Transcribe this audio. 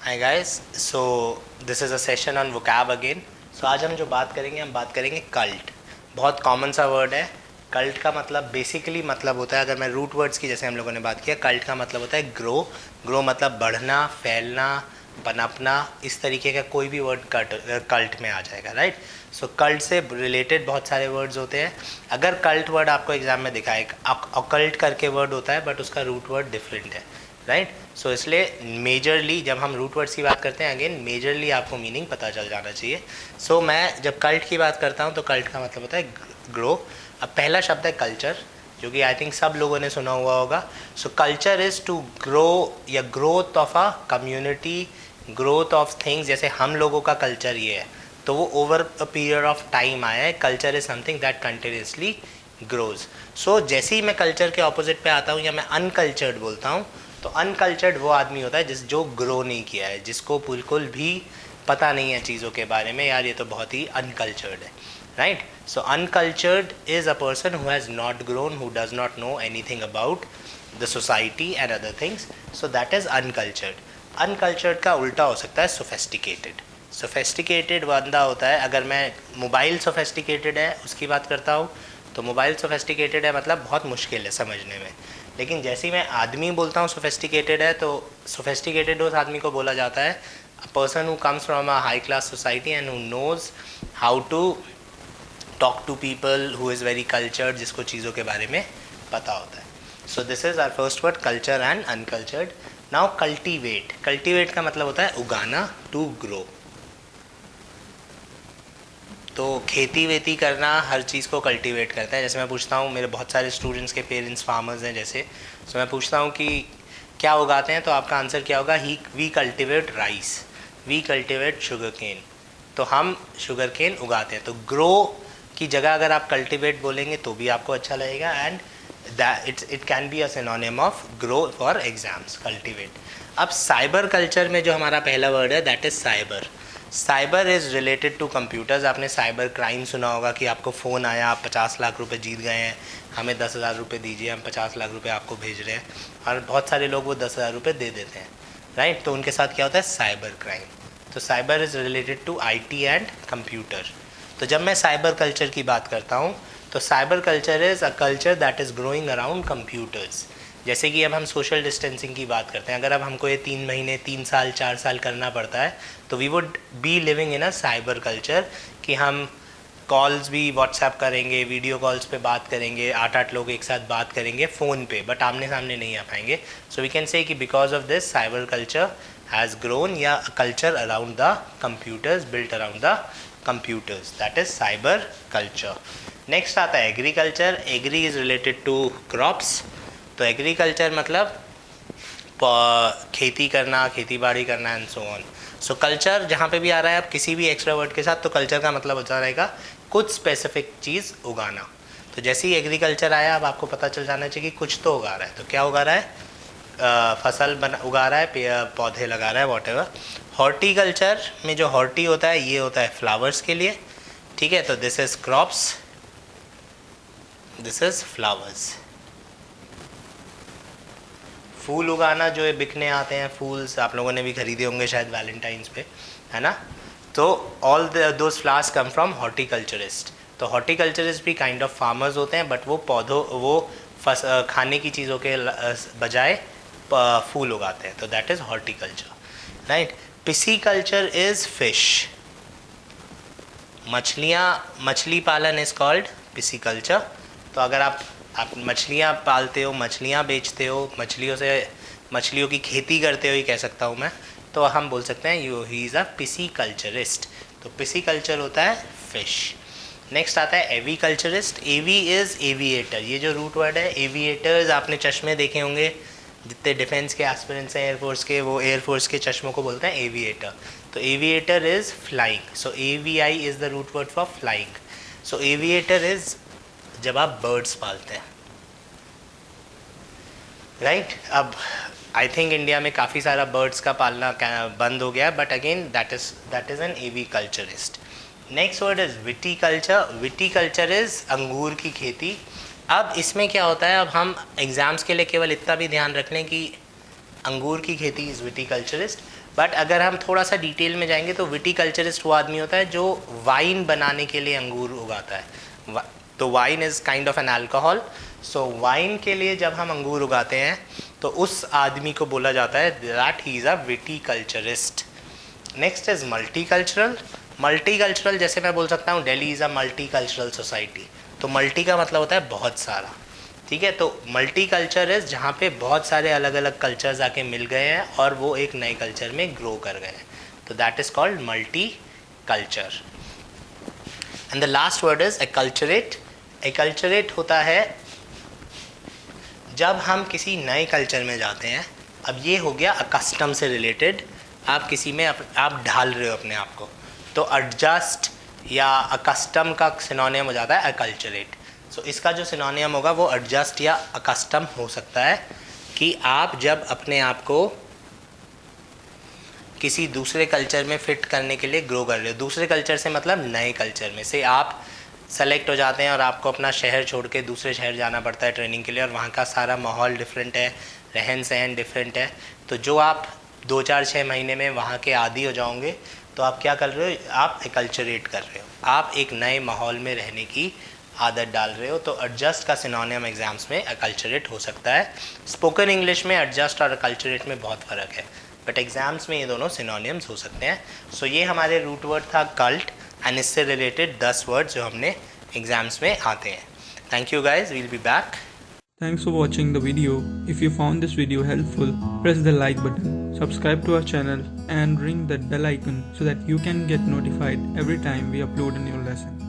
Hi guys, so this is a session on vocab again. So आज हम जो बात करेंगे, हम बात करेंगे कल्ट। बहुत कॉमन सा वर्ड है। कल्ट का मतलब बेसिकली मतलब होता है, अगर मैं रूट वर्ड्स की जैसे हम लोगों ने बात किया, कल्ट का मतलब होता है ग्रो। ग्रो मतलब बढ़ना, फैलना, पनपना। इस तरीके का कोई भी वर्ड कल्ट में आ जाएगा, राइट। सो कल्ट से रिलेटेड बहुत सारे वर्ड्स होते हैं। अगर कल्ट वर्ड आपको एग्जाम में दिखा, एक अकल्ट करके वर्ड होता है बट उसका रूट वर्ड डिफरेंट है, राइट। सो इसलिए मेजरली जब हम रूट वर्ड्स की बात करते हैं, अगेन मेजरली आपको मीनिंग पता चल जाना चाहिए। सो मैं जब कल्ट की बात करता हूँ तो कल्ट का मतलब होता है ग्रो। अब पहला शब्द है कल्चर, जो कि आई थिंक सब लोगों ने सुना हुआ होगा। So culture is to grow या growth of a community, growth of things. जैसे हम लोगों का कल्चर ये है तो वो over a period of time आया है। Culture is something that continuously grows. So जैसे ही मैं कल्चर के ऑपोजिट पे आता हूँ या मैं अनकल्चर्ड बोलता हूँ, तो अनकल्चर्ड वो आदमी होता है जो ग्रो नहीं किया है, जिसको बिल्कुल भी पता नहीं है चीज़ों के बारे में। यार ये तो बहुत ही अनकल्चर्ड है, right. So uncultured is a person who has not grown, who does not know anything about the society and other things. So that is uncultured. Uncultured का उल्टा हो सकता है सोफेस्टिकेटेड। सोफेस्टिकेटेड बंदा होता है, अगर मैं मोबाइल सोफेस्टिकेटेड है उसकी बात करता हूँ तो मोबाइल सोफेस्टिकेटेड है मतलब बहुत मुश्किल है समझने में। लेकिन जैसे ही मैं आदमी बोलता हूँ सोफेस्टिकेटेड है, तो सोफेस्टिकेटेड उस आदमी को बोला जाता है a person who comes from a high class society and who knows how to talk to people, who is very cultured, जिसको चीज़ों के बारे में पता होता है। So this is our first word, culture and uncultured. Now cultivate. Cultivate का मतलब होता है उगाना, टू ग्रो। तो खेती वेती करना हर चीज़ को कल्टीवेट करता है। जैसे मैं पूछता हूँ, मेरे बहुत सारे स्टूडेंट्स के पेरेंट्स फार्मर्स हैं जैसे, तो मैं पूछता हूँ कि क्या उगाते हैं, तो आपका आंसर क्या होगा? We cultivate rice, we cultivate sugar cane. तो हम शुगर केन उगाते हैं। तो ग्रो की जगह अगर आप कल्टीवेट बोलेंगे तो भी आपको अच्छा लगेगा, and it can be a synonym of grow for exams, cultivate. अब साइबर कल्चर में जो हमारा पहला वर्ड है that is cyber. Cyber is related to computers. आपने साइबर क्राइम सुना होगा कि आपको फ़ोन आया, आप 50 लाख रुपए जीत गए हैं, हमें 10,000 रुपये दीजिए, हम 50 लाख रुपए आपको भेज रहे हैं। और बहुत सारे लोग वो 10,000 रुपये दे देते हैं, राइट। तो उनके साथ क्या होता है? Cyber crime. तो cyber is related to IT and computer. तो जब मैं साइबर कल्चर की बात करता हूँ तो cyber culture is a culture that is growing around computers. जैसे कि अब हम सोशल डिस्टेंसिंग की बात करते हैं, अगर अब हमको ये 3 महीने, 3 साल, 4 साल करना पड़ता है, तो we would be living in a cyber culture कि हम कॉल्स भी व्हाट्सएप करेंगे, वीडियो कॉल्स पे बात करेंगे, 8-8 लोग एक साथ बात करेंगे फ़ोन पे, बट आमने सामने नहीं आ पाएंगे। सो वी कैन से कि because of this cyber culture has grown, या culture around the computers, built around the computers, that is cyber culture. Next आता है agriculture. Agri is related to crops. तो agriculture मतलब खेती करना, खेती बाड़ी करना and so on. So culture जहाँ पे भी आ रहा है अब किसी भी एक्स्ट्रा वर्ड के साथ, तो कल्चर का मतलब होता रहेगा कुछ स्पेसिफिक चीज़ उगाना। तो जैसे ही एग्रीकल्चर आया, अब आपको पता चल जाना चाहिए कि कुछ तो उगा रहा है। तो क्या उगा रहा है? फसल उगा रहा है, पौधे लगा रहा है, वॉटेवर। हॉर्टिकल्चर में जो हॉर्टी होता है ये होता है फ्लावर्स के लिए, ठीक है। तो this is crops, this is flowers. फूल उगाना जो है बिकने आते हैं, फूल्स आप लोगों ने भी खरीदे होंगे शायद वैलेंटाइंस पे, है ना। तो all those flowers come from horticulturist. तो हॉर्टिकल्चरिस्ट भी काइंड ऑफ फार्मर्स होते हैं, बट वो पौधों, वो खाने की चीज़ों के बजाय फूल उगाते हैं। तो that is horticulture, right. Pisciculture is fish. मछली पालन इज़ कॉल्ड पिसीकल्चर। तो अगर आप मछलियाँ पालते हो, मछलियाँ बेचते हो, मछलियों की खेती करते हो, ये कह सकता हूँ मैं, तो हम बोल सकते हैं यू ही इज़ अ पिसीकल्चरिस्ट। तो पिसीकल्चर होता है फिश। नेक्स्ट आता है एवीकल्चरिस्ट। एवी इज़ एविएटर। ये जो रूट वर्ड है एविएटर्स, आपने चश्मे देखे होंगे, जितने डिफेंस के एस्पिरेंट्स हैं एयरफोर्स के, वो एयरफोर्स के चश्मों को बोलते हैं एविएटर। तो aviator is flying. So AVI is the root word for flying. So aviator is जब आप बर्ड्स पालते हैं, राइट। अब आई थिंक इंडिया में काफ़ी सारा बर्ड्स का पालना बंद हो गया, but again that is an aviculturist. Next word is viticulture. Viticulture is अंगूर की खेती। अब इसमें क्या होता है, अब हम एग्ज़ाम्स के लिए केवल इतना भी ध्यान रख लें कि अंगूर की खेती इज़ विटीकल्चरिस्ट, बट अगर हम थोड़ा सा डिटेल में जाएंगे तो विटीकल्चरिस्ट वो आदमी होता है जो वाइन बनाने के लिए अंगूर उगाता है। तो wine is kind of an alcohol. So wine के लिए जब हम अंगूर उगाते हैं तो उस आदमी को बोला जाता है that he is a viticulturist. Next is multicultural. Multicultural जैसे मैं बोल सकता हूँ Delhi is a multicultural society. तो मल्टी का मतलब होता है बहुत सारा, ठीक है। तो मल्टी कल्चर इज़ जहाँ पे बहुत सारे अलग अलग कल्चर्स आके मिल गए हैं और वो एक नए कल्चर में ग्रो कर गए हैं, तो that is called multi culture. And the last word is acculturate. Acculturate होता है जब हम किसी नए कल्चर में जाते हैं। अब ये हो गया अकस्टम से रिलेटेड, आप किसी में आप ढाल रहे हो अपने आप को, तो एडजस्ट या अकस्टम का सिनोनियम हो जाता है एक्लचरेट। सो इसका जो सिनोनियम होगा वो एडजस्ट या अकस्टम हो सकता है कि आप जब अपने आप को किसी दूसरे कल्चर में फिट करने के लिए ग्रो कर रहे हो। दूसरे कल्चर से मतलब नए कल्चर में से आप सेलेक्ट हो जाते हैं और आपको अपना शहर छोड़ के दूसरे शहर जाना पड़ता है ट्रेनिंग के लिए, और वहाँ का सारा माहौल डिफरेंट है, रहन सहन डिफरेंट है। तो जो आप 2-4-6 महीने में वहाँ के आदी हो जाओगे तो आप क्या कर रहे हो, आप एक्लचरेट कर रहे हो, आप एक नए माहौल में रहने की आदत डाल रहे हो। तो एडजस्ट का सिनोनियम एग्जाम्स में एक्लचरेट हो सकता है। स्पोकन इंग्लिश में एडजस्ट और एक्लचरेट में बहुत फ़र्क है, बट एग्जाम्स में ये दोनों सिनोनियम्स हो सकते हैं। सो ये हमारे रूट वर्ड था कल्ट, एंड इससे रिलेटेड 10 वर्ड्स जो हमने एग्जाम्स में आते हैं। Thank you guys, we'll be back. Thanks for watching the video. If you found this video helpful, press the like button, subscribe to our channel and ring that bell icon so that you can get notified every time we upload a new lesson.